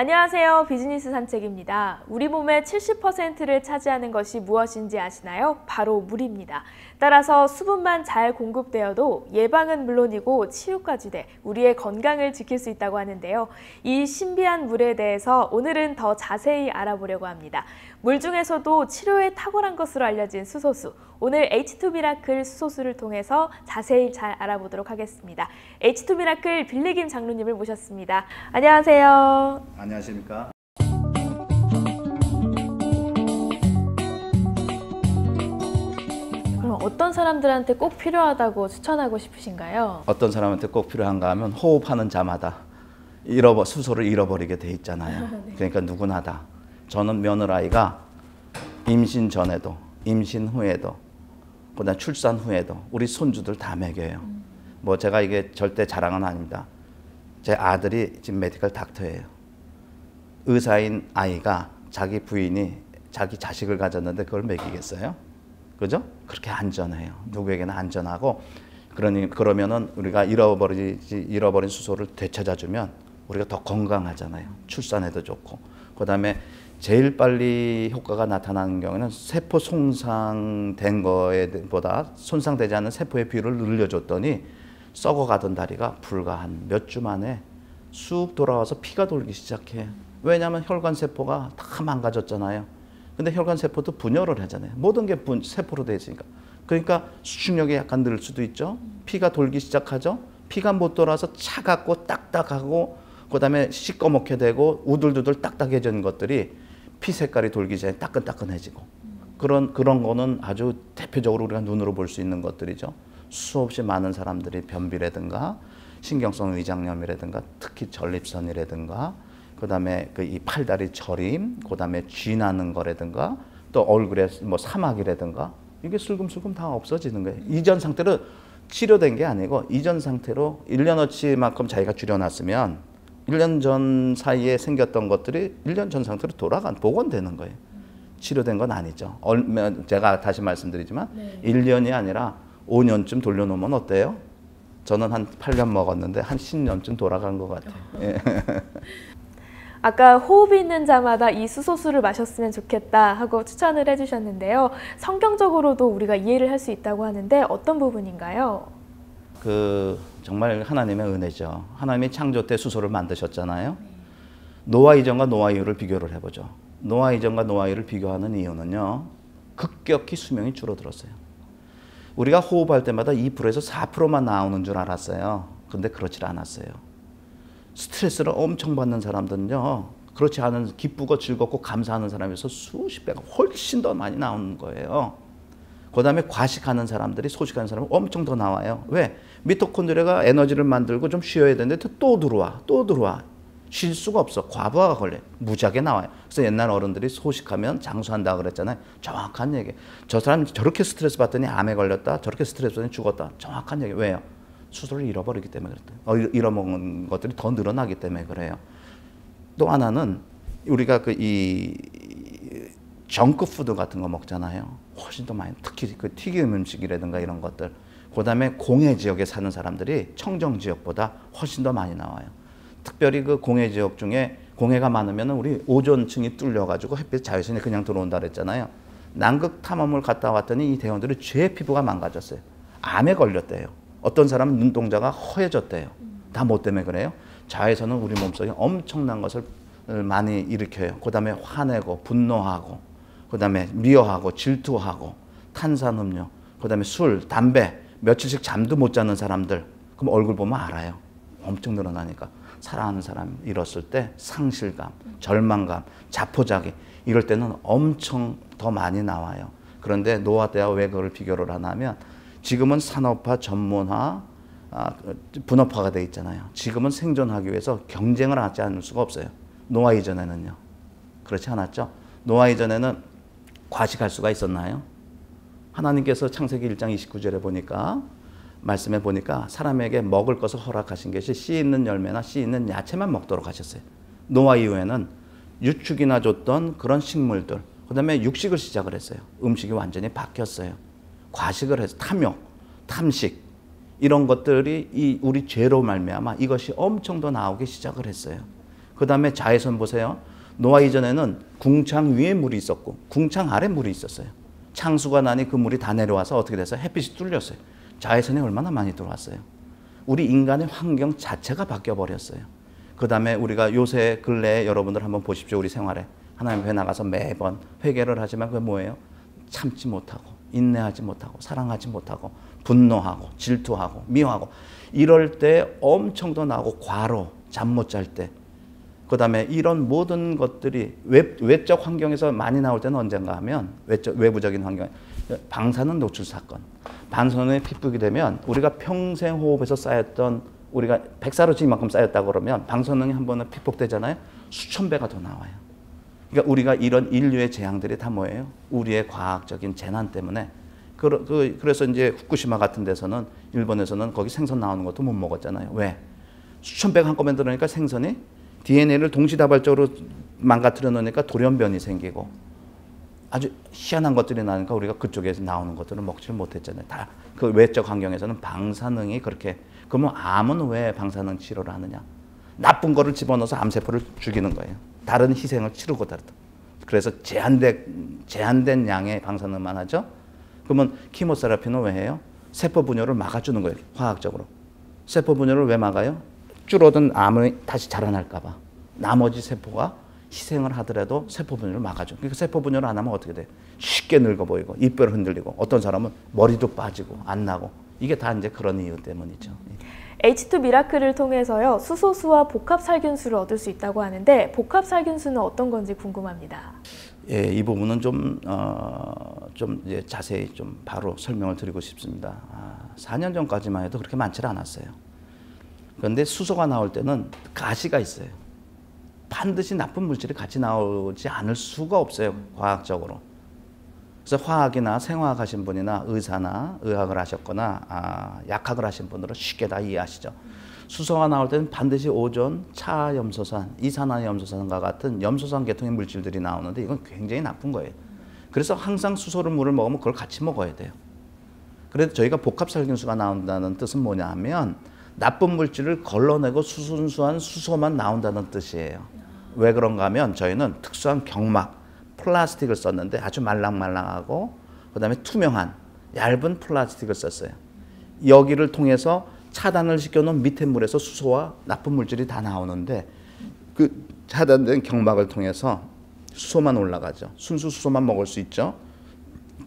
안녕하세요. 비즈니스 산책입니다. 우리 몸의 70%를 차지하는 것이 무엇인지 아시나요? 바로 물입니다. 따라서 수분만 잘 공급되어도 예방은 물론이고 치유까지 돼 우리의 건강을 지킬 수 있다고 하는데요. 이 신비한 물에 대해서 오늘은 더 자세히 알아보려고 합니다. 물 중에서도 치료에 탁월한 것으로 알려진 수소수. 오늘 H2 미라클 수소수를 통해서 자세히 잘 알아보도록 하겠습니다. H2 미라클 빌리김 장로님을 모셨습니다. 안녕하세요. 안녕하십니까. 그럼 어떤 사람들한테 꼭 필요하다고 추천하고 싶으신가요? 어떤 사람한테 꼭 필요한가 하면 호흡하는 자마다 수소를 잃어버리게 돼 있잖아요. 네. 그러니까 누구나 다. 저는 며느라이가 임신 전에도 임신 후에도 그다음 출산 후에도 우리 손주들 다 먹여요. 뭐 제가 이게 절대 자랑은 아닙니다. 제 아들이 지금 메디컬 닥터예요. 의사인 아이가 자기 부인이 자기 자식을 가졌는데 그걸 먹이겠어요? 그죠? 그렇게 안전해요. 누구에게나 안전하고 그러면은 우리가 잃어버린 수소를 되찾아주면 우리가 더 건강하잖아요. 출산에도 좋고. 그다음에 제일 빨리 효과가 나타나는 경우에는 세포 손상된 거보다 손상되지 않는 세포의 비율을 늘려줬더니 썩어가던 다리가 불과 한 몇 주 만에 쑥 돌아와서 피가 돌기 시작해. 왜냐하면 혈관세포가 다 망가졌잖아요. 근데 혈관세포도 분열을 하잖아요. 모든 게 세포로 되어 있으니까. 그러니까 수축력이 약간 늘 수도 있죠. 피가 돌기 시작하죠. 피가 못 돌아서 차갑고 딱딱하고 그다음에 시꺼멓게 되고 우들두들 딱딱해진 것들이 피 색깔이 돌기 전에 따끈따끈해지고 그런 거는 아주 대표적으로 우리가 눈으로 볼 수 있는 것들이죠. 수없이 많은 사람들이 변비라든가 신경성 위장염이라든가 특히 전립선이라든가 그다음에 이 팔다리 저림, 그다음에 쥐나는 거라든가 또 얼굴에 뭐 사막이라든가 이게 슬금슬금 다 없어지는 거예요. 이전 상태로 치료된 게 아니고 이전 상태로 1년어치만큼 자기가 줄여놨으면 1년 전 사이에 생겼던 것들이 1년 전 상태로 복원되는 거예요. 치료된 건 아니죠. 제가 다시 말씀드리지만 네. 1년이 아니라 5년쯤 돌려놓으면 어때요? 저는 한 8년 먹었는데 한 10년쯤 돌아간 것 같아요. 예. 아까 호흡이 있는 자마다 이 수소수를 마셨으면 좋겠다 하고 추천을 해주셨는데요. 성경적으로도 우리가 이해를 할 수 있다고 하는데 어떤 부분인가요? 정말 하나님의 은혜죠. 하나님이 창조 때 수소를 만드셨잖아요. 노아 이전과 노아 이후를 비교를 해보죠. 노아 이전과 노아 이후를 비교하는 이유는요. 급격히 수명이 줄어들었어요. 우리가 호흡할 때마다 2%에서 4%만 나오는 줄 알았어요. 근데 그렇지 않았어요. 스트레스를 엄청 받는 사람들은요. 그렇지 않은 기쁘고 즐겁고 감사하는 사람에서 수십 배가 훨씬 더 많이 나오는 거예요. 그 다음에 과식하는 사람들이 소식하는 사람은 엄청 더 나와요. 왜? 미토콘드리아가 에너지를 만들고 좀 쉬어야 되는데 또 들어와. 쉴 수가 없어. 과부하가 걸려요. 무지하게 나와요. 그래서 옛날 어른들이 소식하면 장수한다 그랬잖아요. 정확한 얘기예요. 저 사람 저렇게 스트레스 받더니 암에 걸렸다. 저렇게 스트레스 받더니 죽었다. 정확한 얘기예요. 왜요? 수소를 잃어버리기 때문에 그랬대요. 잃어먹는 것들이 더 늘어나기 때문에 그래요. 또 하나는 우리가 이 정크푸드 같은 거 먹잖아요. 훨씬 더 많이, 특히 그 튀김 음식이라든가 이런 것들. 그 다음에 공해 지역에 사는 사람들이 청정 지역보다 훨씬 더 많이 나와요. 특별히 그 공해 지역 중에 공해가 많으면 우리 오존층이 뚫려가지고 햇빛 자외선이 그냥 들어온다 그랬잖아요.南극 탐험을 갔다 왔더니 이 대원들이 죄 피부가 망가졌어요. 암에 걸렸대요. 어떤 사람은 눈동자가 허해졌대요. 다 뭐 때문에 그래요? 자외선은 우리 몸속에 엄청난 것을 많이 일으켜요. 그 다음에 화내고 분노하고 그 다음에 미워하고 질투하고 탄산음료, 그 다음에 술, 담배, 며칠씩 잠도 못 자는 사람들, 그럼 얼굴 보면 알아요. 엄청 늘어나니까. 사랑하는 사람 잃었을 때 상실감, 절망감, 자포자기 이럴 때는 엄청 더 많이 나와요. 그런데 노아 때와 왜 그걸 비교를 하냐면 지금은 산업화, 전문화, 분업화가 돼 있잖아요. 지금은 생존하기 위해서 경쟁을 하지 않을 수가 없어요. 노아 이전에는요. 그렇지 않았죠? 노아 이전에는 과식할 수가 있었나요? 하나님께서 창세기 1장 29절에 보니까 말씀해 보니까 사람에게 먹을 것을 허락하신 것이 씨 있는 열매나 씨 있는 야채만 먹도록 하셨어요. 노아 이후에는 유축이나 줬던 그런 식물들, 그 다음에 육식을 시작을 했어요. 음식이 완전히 바뀌었어요. 과식을 해서 탐욕, 탐식 이런 것들이 우리 죄로 말미암아 이것이 엄청 더 나오기 시작을 했어요. 그 다음에 자외선 보세요. 노화 이전에는 궁창 위에 물이 있었고 궁창 아래 물이 있었어요. 창수가 나니 그 물이 다 내려와서 어떻게 됐어요? 햇빛이 뚫렸어요. 자외선이 얼마나 많이 들어왔어요. 우리 인간의 환경 자체가 바뀌어버렸어요. 그 다음에 우리가 요새 근래에 여러분들 한번 보십시오. 우리 생활에. 하나님 앞에 나가서 매번 회개를 하지만 그게 뭐예요? 참지 못하고 인내하지 못하고 사랑하지 못하고 분노하고 질투하고 미워하고 이럴 때 엄청 더 나오고 과로 잠 못 잘 때 그 다음에 이런 모든 것들이 외적 환경에서 많이 나올 때는 언젠가 하면 외부적인 환경 방사능 노출 사건 방사능에 핍박이 되면 우리가 평생 호흡에서 쌓였던 우리가 백사로치 이만큼 쌓였다 그러면 방사능이 한 번은 핍박되잖아요. 수천 배가 더 나와요. 그러니까 우리가 이런 인류의 재앙들이 다 뭐예요? 우리의 과학적인 재난 때문에 그래서 이제 후쿠시마 같은 데서는 일본에서는 거기 생선 나오는 것도 못 먹었잖아요. 왜? 수천 배가 한꺼번에 들어오니까 생선이 DNA를 동시다발적으로 망가뜨려 놓으니까 돌연변이 생기고 아주 희한한 것들이 나니까 우리가 그쪽에서 나오는 것들을 먹지를 못했잖아요. 다 그 외적 환경에서는 방사능이 그렇게 그러면 암은 왜 방사능 치료를 하느냐? 나쁜 거를 집어넣어서 암세포를 죽이는 거예요. 다른 희생을 치르고 다르다. 그래서 제한된 양의 방사능만 하죠. 그러면 키모세라피는 왜 해요? 세포 분열을 막아주는 거예요. 화학적으로. 세포 분열을 왜 막아요? 줄어든 암이 다시 자라날까 봐. 나머지 세포가 희생을 하더라도 세포 분열을 막아줘. 그러니까 세포 분열을 안 하면 어떻게 돼? 쉽게 늙어 보이고 이빨 흔들리고 어떤 사람은 머리도 빠지고 안 나고 이게 다 이제 그런 이유 때문이죠. H2 미라클을 통해서요 수소수와 복합살균수를 얻을 수 있다고 하는데 복합살균수는 어떤 건지 궁금합니다. 예, 이 부분은 좀 이제 자세히 좀 바로 설명을 드리고 싶습니다. 4년 전까지만 해도 그렇게 많지 않았어요. 그런데 수소가 나올 때는 가시가 있어요. 반드시 나쁜 물질이 같이 나오지 않을 수가 없어요. 과학적으로. 그래서 화학이나 생화학 하신 분이나 의사나 의학을 하셨거나 약학을 하신 분들은 쉽게 다 이해하시죠. 수소가 나올 때는 반드시 오존, 차염소산, 이산화염소산과 같은 염소산 계통의 물질들이 나오는데 이건 굉장히 나쁜 거예요. 그래서 항상 수소를 물을 먹으면 그걸 같이 먹어야 돼요. 그래서 저희가 복합살균수가 나온다는 뜻은 뭐냐 하면 나쁜 물질을 걸러내고 순수한 수소만 나온다는 뜻이에요. 왜 그런가 하면 저희는 특수한 경막, 플라스틱을 썼는데 아주 말랑말랑하고 그 다음에 투명한 얇은 플라스틱을 썼어요. 여기를 통해서 차단을 시켜놓은 밑에 물에서 수소와 나쁜 물질이 다 나오는데 그 차단된 경막을 통해서 수소만 올라가죠. 순수 수소만 먹을 수 있죠.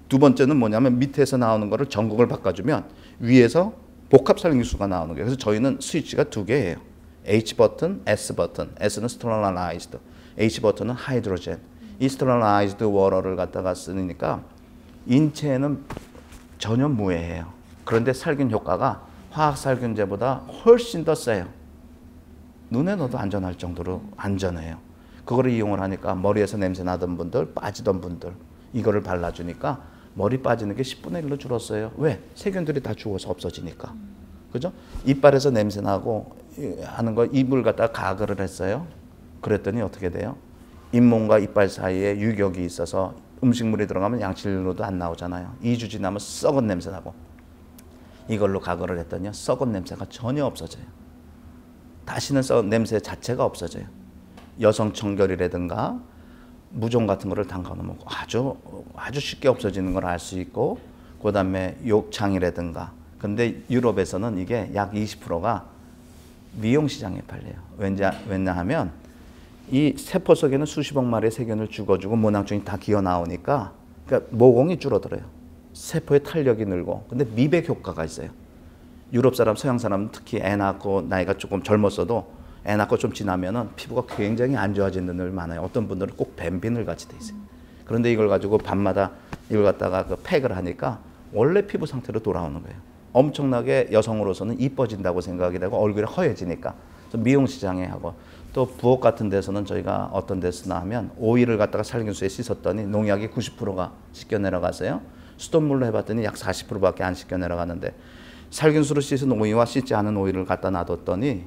두 번째는 뭐냐면 밑에서 나오는 거를 전극을 바꿔주면 위에서 복합살균수가 나오는 거예요. 그래서 저희는 스위치가 두 개예요. H 버튼, S 버튼. S는 스테릴라이즈드, H 버튼은 하이드로젠. 이 스테릴라이즈드 워터를 갖다가 쓰니까 인체에는 전혀 무해해요. 그런데 살균 효과가 화학 살균제보다 훨씬 더 세요. 눈에 넣어도 안전할 정도로 안전해요. 그거를 이용을 하니까 머리에서 냄새 나던 분들, 빠지던 분들 이거를 발라주니까 머리 빠지는 게 10분의 1로 줄었어요. 왜? 세균들이 다 죽어서 없어지니까. 그죠? 이빨에서 냄새 나고 하는 거 입을 갖다가 가글을 했어요. 그랬더니 어떻게 돼요? 잇몸과 이빨 사이에 유격이 있어서 음식물이 들어가면 양치로도 안 나오잖아요. 2주 지나면 썩은 냄새 나고 이걸로 가글을 했더니 썩은 냄새가 전혀 없어져요. 다시는 썩은 냄새 자체가 없어져요. 여성 청결이라든가 무좀 같은 거를 담가놓으면 아주 쉽게 없어지는 걸 알 수 있고 그 다음에 욕창이라든가 근데 유럽에서는 이게 약 20%가 미용 시장에 팔려요. 왜냐하면 이 세포 속에는 수십억 마리의 세균을 죽어주고 모낭충이 다 기어 나오니까 그러니까 모공이 줄어들어요. 세포의 탄력이 늘고 근데 미백 효과가 있어요. 유럽 사람, 서양 사람 특히 애 낳고 나이가 조금 젊었어도 애 낳고 좀 지나면은 피부가 굉장히 안 좋아지는 늘 많아요. 어떤 분들은 꼭 뱀비늘 같이 돼 있어요. 그런데 이걸 가지고 밤마다 이걸 갖다가 그 팩을 하니까 원래 피부 상태로 돌아오는 거예요. 엄청나게 여성으로서는 이뻐진다고 생각이 되고 얼굴이 허해지니까 미용 시장에 하고 또 부엌 같은 데서는 저희가 어떤 데 쓰나 하면 오일을 갖다가 살균수에 씻었더니 농약이 90%가 씻겨 내려가서요. 수돗물로 해봤더니 약 40%밖에 안 씻겨 내려가는데 살균수로 씻은 오이와 씻지 않은 오이를 갖다 놔뒀더니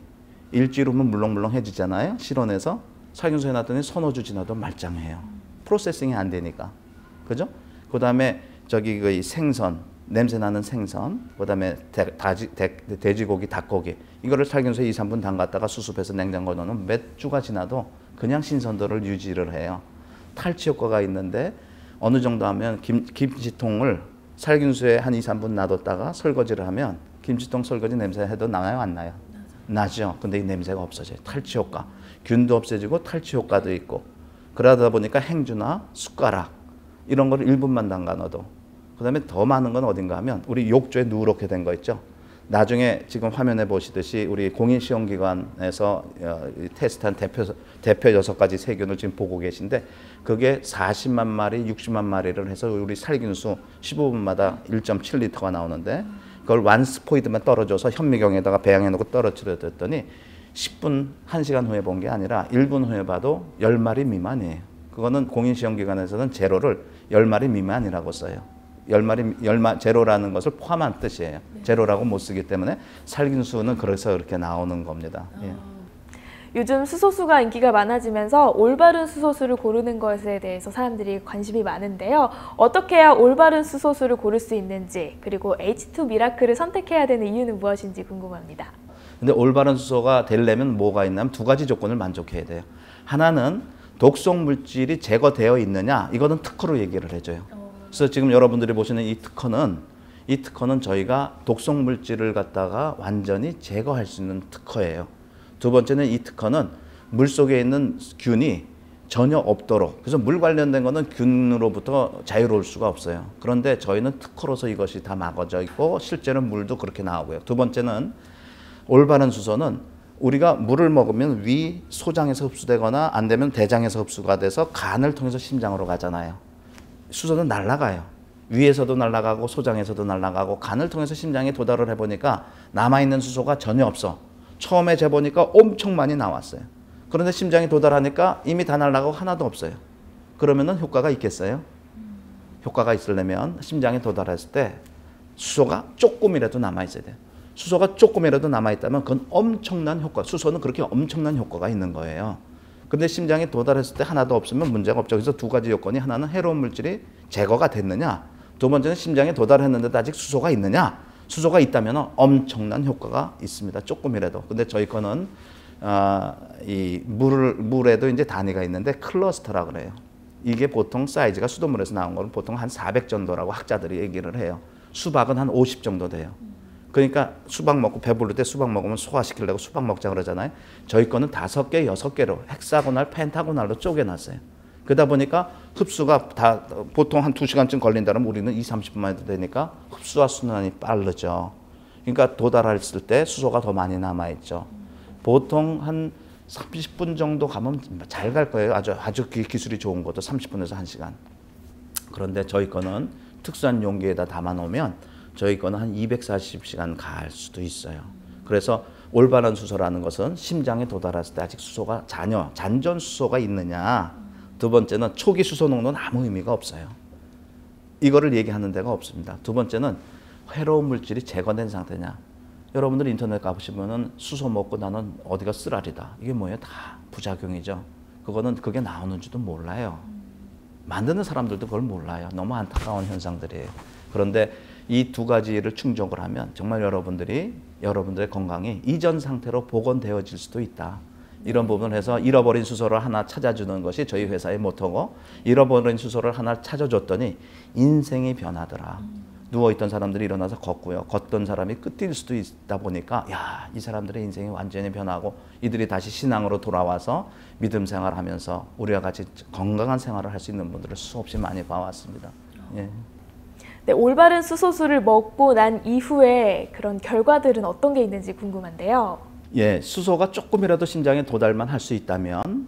일주일 후면 물렁물렁해지잖아요. 실온에서 살균수 해놨더니 서너 주 지나도 말짱해요. 프로세싱이 안 되니까. 그죠? 그 다음에 저기 그 생선, 냄새 나는 생선, 그다음에 돼지고기, 닭고기 이거를 살균소에 2, 3분 담갔다가 수습해서 냉장고에 넣으면 몇 주가 지나도 그냥 신선도를 유지를 해요. 탈취 효과가 있는데 어느 정도 하면 김치통을 살균소에 한 2, 3분 놔뒀다가 설거지를 하면 김치통 설거지 냄새 해도 나요, 안 나요? 나죠. 근데 이 냄새가 없어져요. 탈취 효과. 균도 없어지고 탈취 효과도 있고. 그러다 보니까 행주나 숟가락 이런 거를 1분만 담가 넣어도. 그다음에 더 많은 건 어딘가 하면 우리 욕조에 누렇게 된 거 있죠. 나중에 지금 화면에 보시듯이 우리 공인시험기관에서 테스트한 대표 6가지 세균을 지금 보고 계신데 그게 40만 마리, 60만 마리를 해서 우리 살균수 15분마다 1.7리터가 나오는데 그걸 완스포이드만 떨어져서 현미경에다가 배양해 놓고 떨어뜨려 뒀더니 10분, 1시간 후에 본 게 아니라 1분 후에 봐도 10마리 미만이에요. 그거는 공인시험기관에서는 제로를 10마리 미만이라고 써요. 10마리, 제로라는 것을 포함한 뜻이에요. 제로라고 못 쓰기 때문에 살균수는 그래서 그렇게 나오는 겁니다. 예. 요즘 수소수가 인기가 많아지면서 올바른 수소수를 고르는 것에 대해서 사람들이 관심이 많은데요. 어떻게 해야 올바른 수소수를 고를 수 있는지, 그리고 H2 미라클을 선택해야 되는 이유는 무엇인지 궁금합니다. 근데 올바른 수소가 되려면 뭐가 있냐면 두 가지 조건을 만족해야 돼요. 하나는 독성 물질이 제거되어 있느냐, 이거는 특허로 얘기를 해줘요. 그래서 지금 여러분들이 보시는 이 특허는 저희가 독성 물질을 갖다가 완전히 제거할 수 있는 특허예요. 두 번째는 이 특허는 물 속에 있는 균이 전혀 없도록, 그래서 물 관련된 거는 균으로부터 자유로울 수가 없어요. 그런데 저희는 특허로서 이것이 다 막아져 있고 실제로 물도 그렇게 나오고요. 두 번째는 올바른 수소는 우리가 물을 먹으면 위 소장에서 흡수되거나 안 되면 대장에서 흡수가 돼서 간을 통해서 심장으로 가잖아요. 수소는 날아가요. 위에서도 날아가고 소장에서도 날아가고 간을 통해서 심장에 도달을 해보니까 남아있는 수소가 전혀 없어. 처음에 재보니까 엄청 많이 나왔어요. 그런데 심장에 도달하니까 이미 다 날아가고 하나도 없어요. 그러면은 효과가 있겠어요? 효과가 있으려면 심장에 도달했을 때 수소가 조금이라도 남아있어야 돼요. 수소가 조금이라도 남아있다면 그건 엄청난 효과, 수소는 그렇게 엄청난 효과가 있는 거예요. 근데 심장에 도달했을 때 하나도 없으면 문제가 없죠. 그래서 두 가지 요건이, 하나는 해로운 물질이 제거가 됐느냐, 두 번째는 심장에 도달했는데도 아직 수소가 있느냐. 수소가 있다면 엄청난 효과가 있습니다. 조금이라도. 근데 저희 거는 이 물에도 이제 단위가 있는데 클러스터라 그래요. 이게 보통 사이즈가 수돗물에서 나온 거는 보통 한 400 정도라고 학자들이 얘기를 해요. 수박은 한 50 정도 돼요. 그러니까 수박 먹고 배부를 때 수박 먹으면 소화시키려고 수박 먹자 그러잖아요. 저희 거는 5개, 6개로 헥사고날, 펜타고날로 쪼개놨어요. 그러다 보니까 흡수가 다 보통 한 2시간쯤 걸린다면 우리는 20-30분만 해도 되니까 흡수와 순환이 빠르죠. 그러니까 도달했을 때 수소가 더 많이 남아있죠. 보통 한 30분 정도 가면 잘 갈 거예요. 아주 기술이 좋은 것도 30분에서 1시간. 그런데 저희 거는 특수한 용기에다 담아 놓으면 저희 거는 한 240시간 갈 수도 있어요. 그래서 올바른 수소라는 것은 심장에 도달했을 때 아직 수소가 잔존 수소가 있느냐. 두 번째는 초기 수소 농도는 아무 의미가 없어요. 이거를 얘기하는 데가 없습니다. 두 번째는 해로운 물질이 제거된 상태냐. 여러분들 인터넷 가보시면은 수소 먹고 나는 어디가 쓰라리다. 이게 뭐예요? 다 부작용이죠. 그게 나오는지도 몰라요. 만드는 사람들도 그걸 몰라요. 너무 안타까운 현상들이에요. 그런데 이 두 가지를 충족을 하면 정말 여러분들의 건강이 이전 상태로 복원되어질 수도 있다. 이런 부분을 해서 잃어버린 수소를 하나 찾아주는 것이 저희 회사의 모토고, 잃어버린 수소를 하나 찾아줬더니 인생이 변하더라. 누워있던 사람들이 일어나서 걷고요. 걷던 사람이 끝일 수도 있다 보니까 야, 이 사람들의 인생이 완전히 변하고 이들이 다시 신앙으로 돌아와서 믿음 생활하면서 우리와 같이 건강한 생활을 할 수 있는 분들을 수없이 많이 봐왔습니다. 예. 네, 올바른 수소수를 먹고 난 이후에 그런 결과들은 어떤 게 있는지 궁금한데요. 예, 수소가 조금이라도 심장에 도달만 할 수 있다면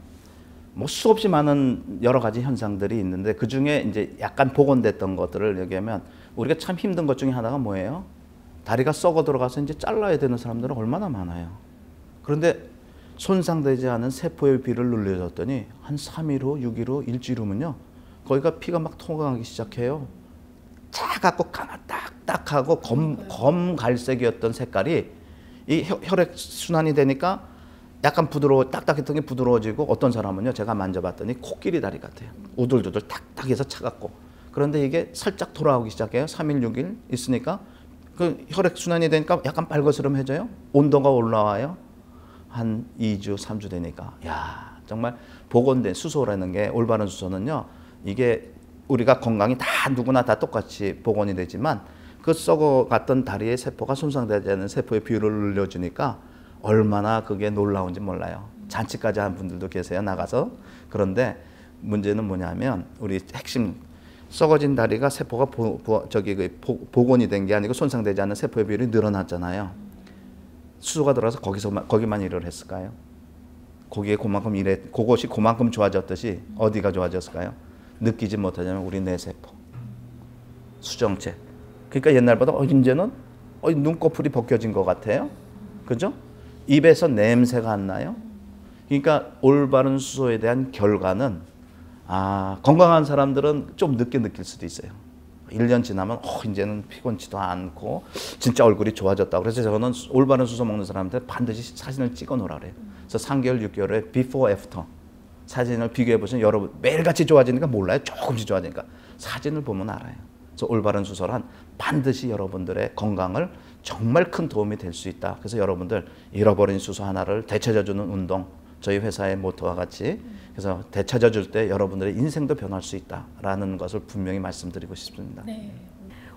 뭐 수없이 많은 여러 가지 현상들이 있는데 그 중에 이제 약간 복원됐던 것들을 얘기하면 우리가 참 힘든 것 중에 하나가 뭐예요? 다리가 썩어 들어가서 이제 잘라야 되는 사람들은 얼마나 많아요. 그런데 손상되지 않은 세포의 비를 눌려줬더니 한 3일 후, 6일 후, 일주일 후면요. 거기가 피가 막 통과하기 시작해요. 차갑고 딱딱하고 검갈색이었던 색깔이 이 혈액 순환이 되니까 약간 딱딱했던 게 부드러워지고, 어떤 사람은요 제가 만져봤더니 코끼리 다리 같아요. 우들두들 탁탁해서 차갑고. 그런데 이게 살짝 돌아오기 시작해요. 3일, 6일 있으니까 그 혈액순환이 되니까 약간 빨거스름해져요. 온도가 올라와요. 한 2주, 3주 되니까 야 정말 복원된 수소라는 게 올바른 수소는요. 이게 우리가 건강이 다 누구나 다 똑같이 복원이 되지만 그 썩어갔던 다리의 세포가 손상되지 않는 세포의 비율을 늘려주니까 얼마나 그게 놀라운지 몰라요. 잔치까지 한 분들도 계세요. 나가서. 그런데 문제는 뭐냐면 우리 핵심 썩어진 다리가 세포가 복원이 된 게 아니고 손상되지 않는 세포의 비율이 늘어났잖아요. 수소가 들어서 거기만 일을 했을까요? 그것이 그만큼 좋아졌듯이 어디가 좋아졌을까요? 느끼지 못하자면 우리 뇌세포, 수정체. 그러니까 옛날보다 이제는 눈꺼풀이 벗겨진 것 같아요. 그죠? 입에서 냄새가 안 나요. 그러니까 올바른 수소에 대한 결과는 건강한 사람들은 좀 늦게 느낄 수도 있어요. 1년 지나면 이제는 피곤치도 않고 진짜 얼굴이 좋아졌다고. 그래서 저는 올바른 수소 먹는 사람한테 반드시 사진을 찍어 놓으라 그래요. 그래서 3개월, 6개월에 before, after 사진을 비교해 보시면 여러분 매일같이 좋아지니까 몰라요. 조금씩 좋아지니까 사진을 보면 알아요. 그래서 올바른 수소란 반드시 여러분들의 건강을 정말 큰 도움이 될 수 있다. 그래서 여러분들 잃어버린 수소 하나를 되찾아주는 운동, 저희 회사의 모토와 같이 그래서 되찾아줄 때 여러분들의 인생도 변할 수 있다라는 것을 분명히 말씀드리고 싶습니다. 네.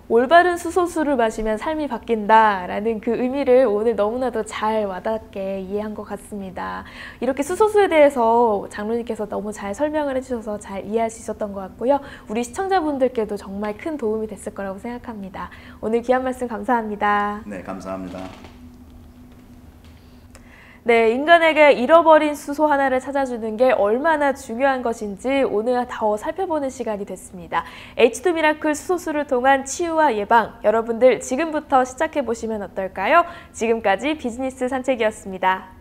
올바른 수소수를 마시면 삶이 바뀐다라는 그 의미를 오늘 너무나도 잘 와닿게 이해한 것 같습니다. 이렇게 수소수에 대해서 장로님께서 너무 잘 설명을 해주셔서 잘 이해할 수 있었던 것 같고요. 우리 시청자분들께도 정말 큰 도움이 됐을 거라고 생각합니다. 오늘 귀한 말씀 감사합니다. 네, 감사합니다. 네, 인간에게 잃어버린 수소 하나를 찾아주는 게 얼마나 중요한 것인지 오늘 더 살펴보는 시간이 됐습니다. H2 미라클 수소수를 통한 치유와 예방, 여러분들 지금부터 시작해 보시면 어떨까요? 지금까지 비즈니스 산책이었습니다.